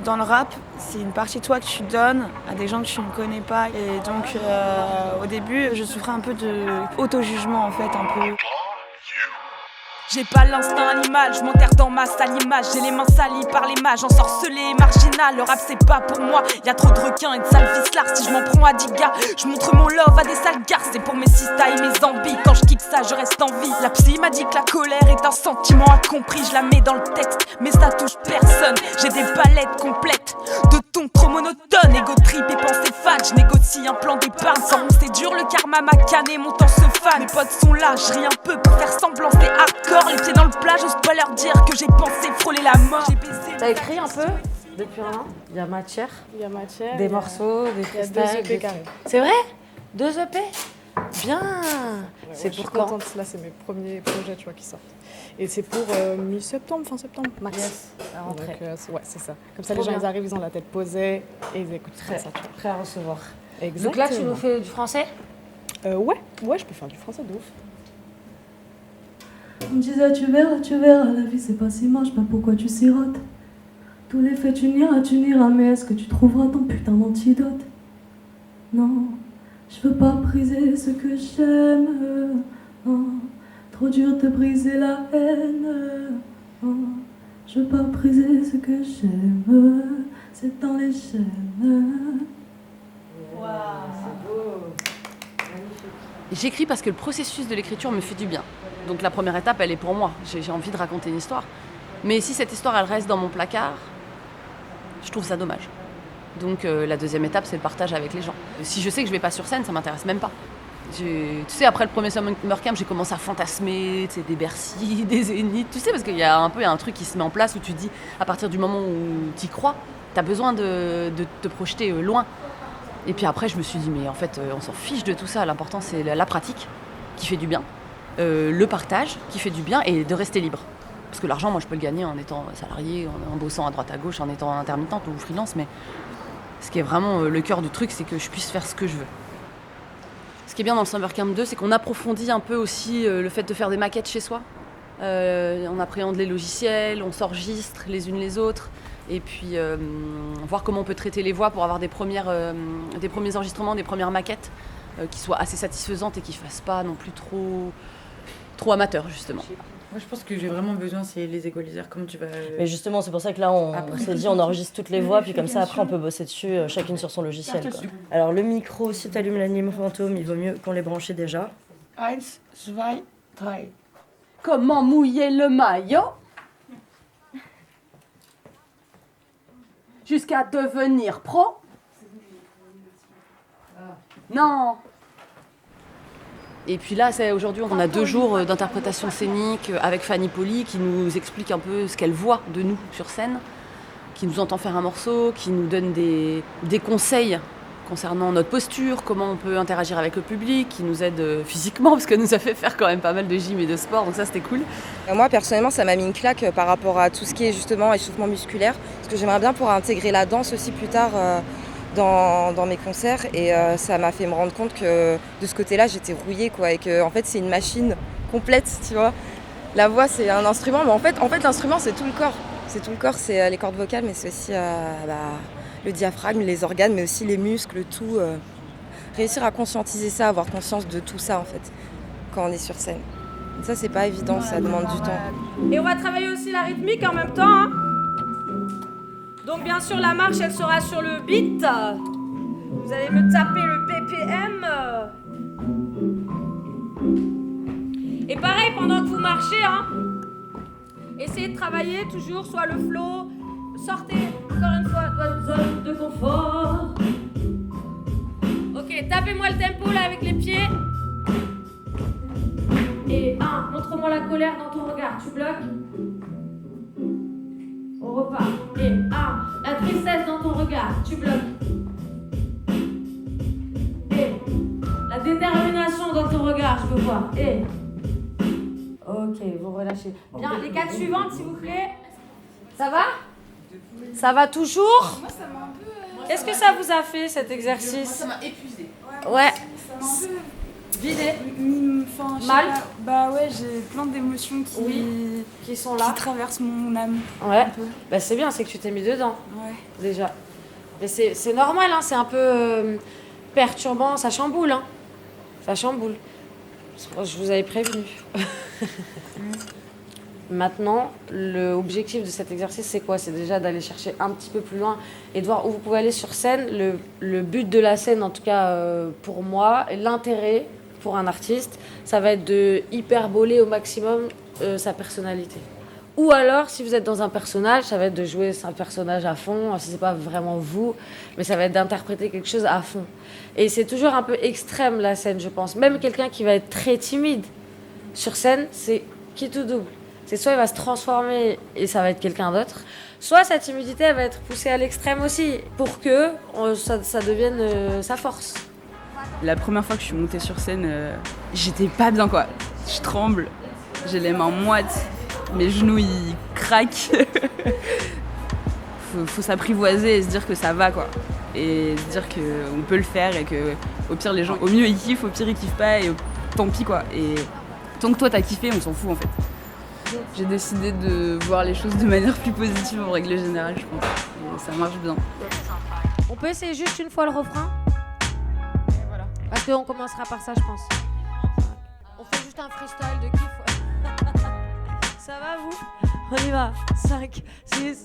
Dans le rap, c'est une partie de toi que tu donnes à des gens que tu ne connais pas. Et donc, au début, je souffrais un peu de auto-jugement, en fait, un peu. J'ai pas l'instinct animal, je m'enterre dans ma sale image. J'ai les mains salies par les mages, ensorcelé et marginal. Le rap c'est pas pour moi, y'a trop de requins et de sales vislards. Si je m'en prends à 10 gars, je montre mon love à des sales garces. C'est pour mes sistas et mes envies, quand je kick ça je reste en vie. La psy m'a dit que la colère est un sentiment incompris. Je la mets dans le texte, mais ça touche personne. J'ai des palettes complètes de tons trop monotones. Ego trip et pensée fan, je négocie un plan d'épargne. Sans ronce c'est dur, le karma m'a canné, mon temps se fan. Mes potes sont là, je ris un peu pour faire semblant, c'est hardcore. Les pieds dans le plat, j'ose pas leur dire que j'ai pensé frôler la mort. T'as écrit un peu depuis un an? Il y a matière. Il y a matière. Des morceaux, des freestyles. Il y a 2 EP carrés. C'est vrai? 2 EP? Bien. Ouais, c'est pour pour quand? Là, c'est mes premiers projets, tu vois, qui sortent. Et c'est pour mi-septembre, fin septembre, max. Yes, à rentrer. Donc, ouais, c'est ça. Comme ça, Trop les gens, bien. ils arrivent, ils ont la tête posée et ils écoutent ça, tu vois. Prêt à recevoir. Exactement. Donc là, tu nous fais du français? Ouais, je peux faire du français de ouf. On me disait tu verras, la vie c'est pas si moche, pas pourquoi tu sirotes. Tous les faits tu n'iras, mais est-ce que tu trouveras ton putain d'antidote? Non, je veux pas briser ce que j'aime, non. Trop dur de briser la haine, non. Je veux pas briser ce que j'aime, c'est dans les chaînes. Waouh, c'est beau. J'écris parce que le processus de l'écriture me fait du bien. Donc la première étape, elle est pour moi. J'ai envie de raconter une histoire. Mais si cette histoire, elle reste dans mon placard, je trouve ça dommage. Donc la deuxième étape, c'est le partage avec les gens. Si je sais que je vais pas sur scène, ça m'intéresse même pas. Tu sais, après le premier Summer Camp, j'ai commencé à fantasmer, tu sais, des Bercy, des Zéniths, tu sais, parce qu'il y a un truc qui se met en place où tu dis, à partir du moment où tu y crois, tu as besoin de te projeter loin. Et puis après, je me suis dit, mais en fait, on s'en fiche de tout ça. L'important, c'est la pratique qui fait du bien, le partage qui fait du bien et de rester libre. Parce que l'argent, moi, je peux le gagner en étant salarié, en bossant à droite à gauche, en étant intermittente ou freelance. Mais ce qui est vraiment le cœur du truc, c'est que je puisse faire ce que je veux. Ce qui est bien dans le Summer Camp 2, c'est qu'on approfondit un peu aussi le fait de faire des maquettes chez soi. On appréhende les logiciels, on s'enregistre les unes les autres. Et puis voir comment on peut traiter les voix pour avoir des premiers enregistrements, des premières maquettes qui soient assez satisfaisantes et qui ne fassent pas non plus trop amateurs, justement. Moi, je pense que j'ai vraiment besoin, c'est les égaliseurs, comme tu vas... Mais justement, c'est pour ça que là, on s'est dit, on enregistre toutes les voix, puis comme ça, après, on peut bosser dessus, chacune sur son logiciel, quoi. Alors, le micro, si tu allumes l'anime fantôme, il vaut mieux qu'on l'ait branché déjà. 1, 2, 3. Comment mouiller le maillot jusqu'à devenir pro? Non. Et puis là, aujourd'hui, on a 2 jours d'interprétation scénique avec Fanny Poli qui nous explique un peu ce qu'elle voit de nous sur scène, qui nous entend faire un morceau, qui nous donne des conseils concernant notre posture, comment on peut interagir avec le public, qui nous aide physiquement, parce qu'elle nous a fait faire quand même pas mal de gym et de sport, donc ça c'était cool. Moi personnellement ça m'a mis une claque par rapport à tout ce qui est justement échauffement musculaire, parce que j'aimerais bien pouvoir intégrer la danse aussi plus tard dans mes concerts, et ça m'a fait me rendre compte que de ce côté-là j'étais rouillée, quoi, et que en fait c'est une machine complète, tu vois. La voix c'est un instrument, mais en fait l'instrument c'est tout le corps. C'est tout le corps, c'est les cordes vocales, mais c'est aussi le diaphragme, les organes, mais aussi les muscles, tout. Réussir à conscientiser ça, avoir conscience de tout ça en fait, quand on est sur scène. Et ça c'est pas évident, ça demande du temps. Et on va travailler aussi la rythmique en même temps, hein. Donc bien sûr la marche elle sera sur le beat. Vous allez me taper le BPM. Et pareil pendant que vous marchez, hein, essayez de travailler toujours soit le flow, sortez encore une fois de votre zone de confort. Ok, tapez-moi le tempo là avec les pieds. Et 1, montre-moi la colère dans ton regard, tu bloques. On repart. Et 1, la tristesse dans ton regard, tu bloques. Et la détermination dans ton regard, je veux voir. Et ok, vous relâchez. Bien, les 4 suivantes s'il vous plaît. Ça va? Ça va toujours? Moi, ça m'a un peu... Est-ce que ça vous a fait cet exercice? Ça m'a épuisée. Ouais. Ça m'a un peu... Vidé. Enfin, je sais Mal pas. Bah ouais, j'ai plein d'émotions qui sont là. qui traversent mon âme. Ouais. Un peu. Bah c'est bien, c'est que tu t'es mis dedans, Ouais. déjà. Mais c'est normal, hein, c'est un peu perturbant, ça chamboule, hein. Ça chamboule. Je vous avais prévenu. Maintenant, l'objectif de cet exercice, c'est quoi? C'est déjà d'aller chercher un petit peu plus loin et de voir où vous pouvez aller sur scène. Le but de la scène, en tout cas pour moi, et l'intérêt pour un artiste, ça va être de hyperboler au maximum sa personnalité. Ou alors, si vous êtes dans un personnage, ça va être de jouer un personnage à fond. Si c'est pas vraiment vous, mais ça va être d'interpréter quelque chose à fond. Et c'est toujours un peu extrême la scène, je pense. Même quelqu'un qui va être très timide sur scène, c'est qui tout double. C'est soit il va se transformer et ça va être quelqu'un d'autre, soit sa timidité elle va être poussée à l'extrême aussi pour que ça devienne sa force. La première fois que je suis montée sur scène, j'étais pas bien quoi. Je tremble, j'ai les mains moites, mes genoux ils craquent. faut s'apprivoiser et se dire que ça va quoi. Et se dire qu'on peut le faire et que au pire les gens, au mieux ils kiffent, au pire ils kiffent pas et tant pis quoi. Et tant que toi t'as kiffé, on s'en fout en fait. J'ai décidé de voir les choses de manière plus positive en règle générale, je pense. Et ça marche bien. On peut essayer juste une fois le refrain? Voilà. Parce qu'on commencera par ça, je pense. On fait juste un freestyle de kiff. Ça va, vous? On y va. 5, 6.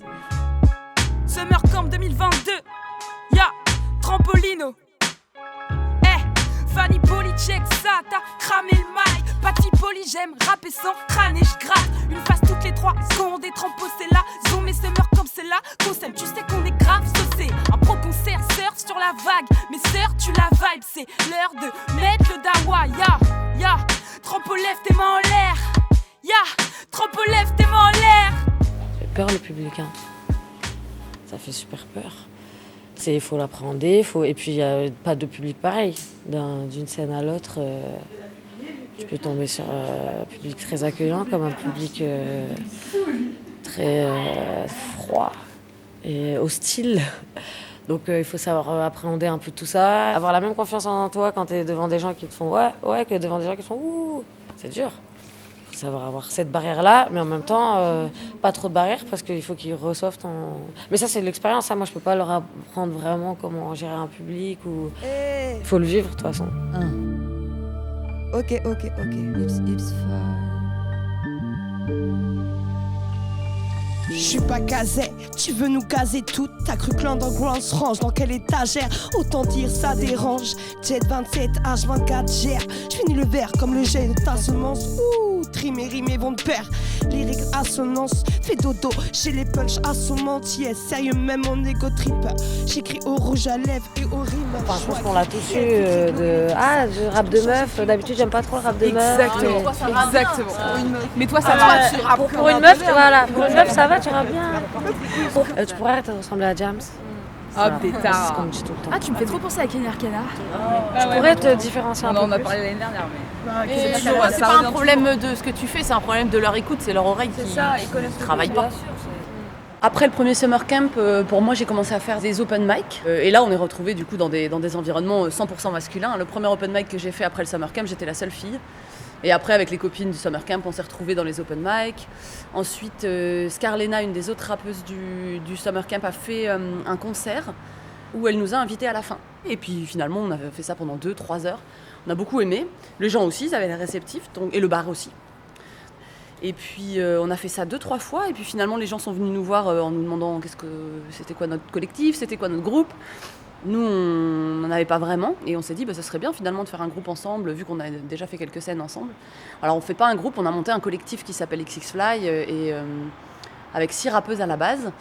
Summer Camp 2022. Ya, Trampolino. Fanny Policek, ça t'a cramé le mic. Patty Poli, j'aime rapper sans crâne et je gratte. Une phase toutes les 3 secondes et Trampo c'est là. Zoom et Summer Camp c'est là. Consem, tu sais qu'on est grave saucé. Un pro concert surf sur la vague. Mes sœurs, tu la vibe, c'est l'heure de mettre le dawa. Ya, Trampo lève tes mains en l'air. Ya, Trampo lève tes mains en l'air. Ça fait peur le public, hein. Ça fait super peur. Il faut l'appréhender, et puis il n'y a pas de public pareil. D'une scène à l'autre, tu peux tomber sur un public très accueillant comme un public très froid et hostile. Donc il faut savoir appréhender un peu tout ça, avoir la même confiance en toi quand tu es devant des gens qui te font ouais que devant des gens qui te font ouh. C'est dur. Il faut savoir avoir cette barrière-là, mais en même temps, pas trop de barrières parce qu'il faut qu'ils reçoivent ton... Mais ça, c'est de l'expérience. Hein. Moi, je peux pas leur apprendre vraiment comment gérer un public ou... Il faut le vivre, de toute façon. Ok. It's fine. Je suis pas casé, tu veux nous caser toutes. T'as cru que l'underground se range dans quelle étagère? Autant dire ça dérange. Jet 27, H24, gère. J'finis le verre comme le jet de ta semence. Ouh, trim et rime vont de pair. Lyrique assonance, fais dodo. J'ai les punchs assommantes, yes. Sérieux, même mon ego tripper. J'écris au rouge à lèvres et au rime. Enfin, je pense qu'on l'a tous eu de rap de meuf. D'habitude, j'aime pas trop le rap de meuf. Exactement. Mais toi ça va, tu rappes. Pour une meuf, voilà. Pour une meuf, ça va, tu rappes bien. Tu pourrais arrêter de ressembler à James. Oh pétard. C'est ce qu'on me dit tout le temps. Ah, tu me fais trop penser à Kenny Arcana. Je pourrais te différencier un peu. On en a plus. parlé l'année dernière, mais. C'est pas un problème de ce que tu fais, c'est un problème de leur écoute, c'est leur oreille qui travaille pas. Après le premier summer camp, pour moi j'ai commencé à faire des open mic. Et là on est retrouvés du coup dans des environnements 100% masculins. Le premier open mic que j'ai fait après le summer camp, j'étais la seule fille. Et après avec les copines du summer camp, on s'est retrouvés dans les open mic. Ensuite, Scarlena, une des autres rappeuses du summer camp, a fait un concert où elle nous a invités à la fin. Et puis finalement on a fait ça pendant 2-3 heures. On a beaucoup aimé. Les gens aussi, ils avaient l'air réceptifs, et le bar aussi. Et puis on a fait ça 2-3 fois et puis finalement les gens sont venus nous voir en nous demandant c'était quoi notre collectif, c'était quoi notre groupe. Nous on n'en avait pas vraiment et on s'est dit ça serait bien finalement de faire un groupe ensemble vu qu'on a déjà fait quelques scènes ensemble. Alors on fait pas un groupe, on a monté un collectif qui s'appelle XXFly et avec 6 rappeuses à la base.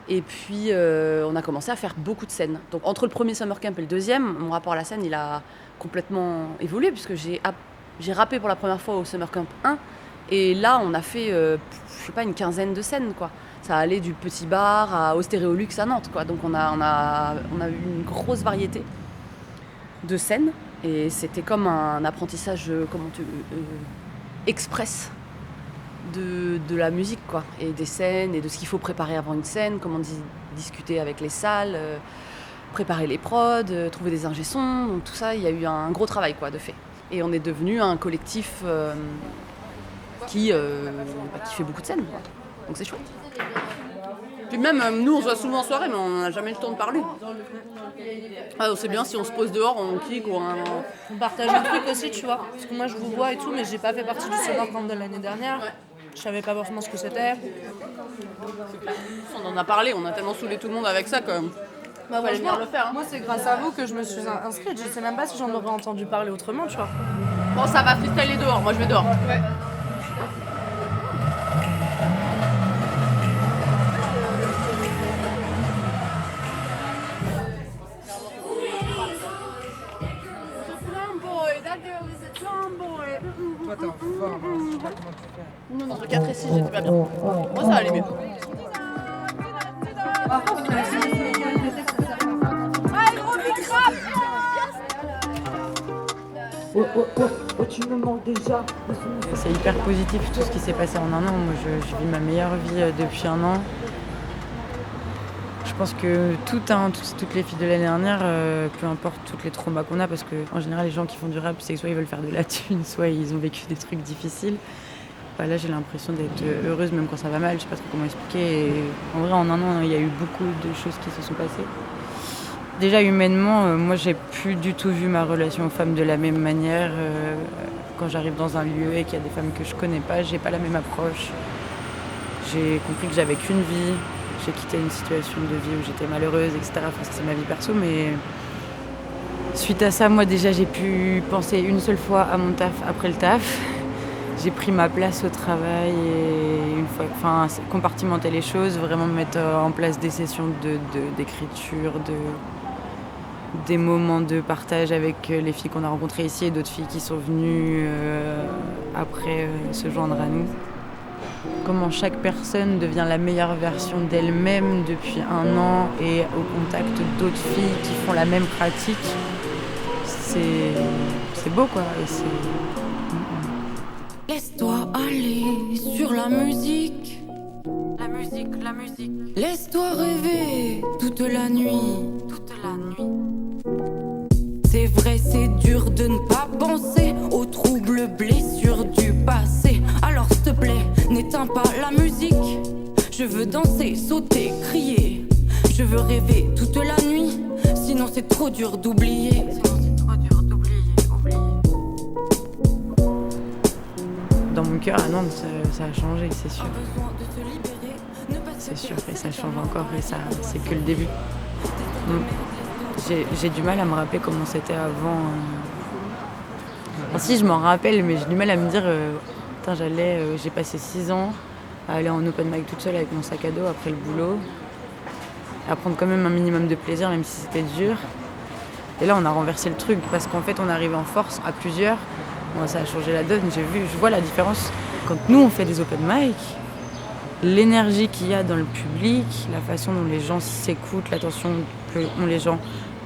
Et puis on a commencé à faire beaucoup de scènes. Donc entre le premier summer camp et le deuxième, mon rapport à la scène il a complètement évolué puisque j'ai rappé pour la première fois au summer camp 1. Et là, on a fait, je sais pas, une quinzaine de scènes, quoi. Ça allait du petit bar au Stéréolux à Nantes, quoi. Donc on a eu une grosse variété de scènes. Et c'était comme un apprentissage, express de la musique, quoi. Et des scènes, et de ce qu'il faut préparer avant une scène, comment discuter avec les salles, préparer les prods, trouver des ingé-sons. Donc tout ça, il y a eu un gros travail, quoi, de fait. Et on est devenu un collectif qui fait beaucoup de scènes, quoi. Donc c'est chouette. Puis même, nous, on se voit souvent en soirée, mais on n'a jamais le temps de parler. C'est bien si on se pose dehors, on kick ou On partage un truc aussi, tu vois. Parce que moi, je vous vois et tout, mais j'ai pas fait partie du Summer Camp de l'année dernière. Ouais. Je savais pas forcément ce que c'était. On en a parlé, on a tellement saoulé tout le monde avec ça quand même. Bah franchement, le faire, hein. Moi, c'est grâce à vous que je me suis inscrite. Je sais même pas si j'en aurais entendu parler autrement, tu vois. Bon, ça va freestyler dehors. Moi, je vais dehors. Ouais. Toi, t'es en forme, je sais pas comment tu fais. Non, entre 4 et 6, j'étais pas bien. Moi, ça allait mieux. Allez, gros big rap. Tu me manques déjà. C'est hyper positif tout ce qui s'est passé en un an. Moi, je vis ma meilleure vie depuis un an. Je pense que toutes les filles de l'année dernière, peu importe tous les traumas qu'on a, parce qu'en général, les gens qui font du rap, c'est que soit ils veulent faire de la thune, soit ils ont vécu des trucs difficiles. Là, j'ai l'impression d'être heureuse, même quand ça va mal. Je sais pas trop comment expliquer. Et en vrai, en un an, il y a eu beaucoup de choses qui se sont passées. Déjà, humainement, moi, j'ai plus du tout vu ma relation aux femmes de la même manière. Quand j'arrive dans un lieu et qu'il y a des femmes que je connais pas, j'ai pas la même approche. J'ai compris que j'avais qu'une vie. J'ai quitté une situation de vie où j'étais malheureuse, etc. Enfin, ça, c'est ma vie perso, mais suite à ça, moi, déjà, j'ai pu penser une seule fois à mon taf après le taf. J'ai pris ma place au travail et compartimenter les choses, vraiment mettre en place des sessions d'écriture, des moments de partage avec les filles qu'on a rencontrées ici et d'autres filles qui sont venues après se joindre à nous. Comment chaque personne devient la meilleure version d'elle-même depuis un an et au contact d'autres filles qui font la même pratique, c'est beau quoi. Et c'est... Laisse-toi aller sur la musique. La musique. Laisse-toi rêver toute la nuit. C'est vrai, c'est dur de ne pas penser aux troubles, blessures du passé. Alors s'il te plaît, n'éteins pas la musique. Je veux danser, sauter, crier. Je veux rêver toute la nuit. Sinon c'est trop dur d'oublier. Dans mon cœur, à Nantes, ça a changé, c'est sûr. C'est sûr, et ça change encore, et ça, c'est que le début. J'ai du mal à me rappeler comment c'était avant. Enfin, si, je m'en rappelle, mais j'ai du mal à me dire... j'ai passé 6 ans à aller en open mic toute seule avec mon sac à dos après le boulot. À prendre quand même un minimum de plaisir, même si c'était dur. Et là, on a renversé le truc, parce qu'en fait, on arrive en force à plusieurs. Bon, ça a changé la donne, je vois la différence. Quand nous, on fait des open mic, l'énergie qu'il y a dans le public, la façon dont les gens s'écoutent, l'attention que ont les gens,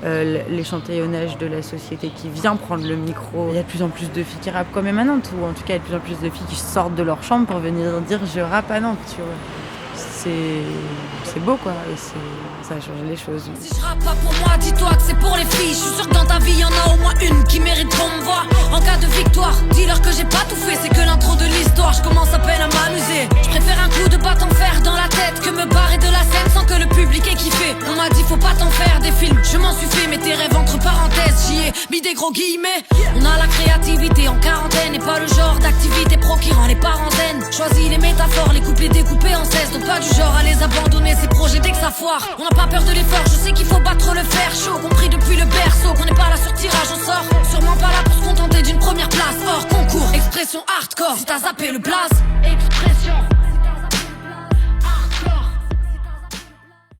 l'échantillonnage de la société qui vient prendre le micro. Il y a de plus en plus de filles qui rappent quand même à Nantes, ou en tout cas, il y a de plus en plus de filles qui sortent de leur chambre pour venir dire « je rappe à Nantes », tu vois. C'est beau quoi, et ça a changé les choses. Si je rappe pas pour moi, dis-toi que c'est pour les filles. Je suis sûre que dans ta vie y'en a au moins une qui mérite qu'on me voit. En cas de victoire, dis-leur que j'ai pas tout fait, c'est que l'intro de l'histoire, je commence à peine à m'amuser. Je préfère un coup de bâton fer dans la tête que me barrer de la scène sans que le public ait kiffé. On m'a dit faut pas t'en faire des films, je m'en suis fait, mais tes rêves entre parenthèses, j'y ai mis des gros guillemets. On a la créativité en quarantaine et pas le genre d'activité pro qui rend les parents zen. Choisis les métaphores, les couplets découpés en 16, donc pas du genre à les abandonner, ces projets dès que ça foire. On n'a pas peur de l'effort, je sais qu'il faut battre le fer chaud. Compris depuis le berceau qu'on n'est pas là sur tirage au sort. Sûrement pas là pour se contenter d'une première place hors concours, expression hardcore, si t'as zappé le blaze.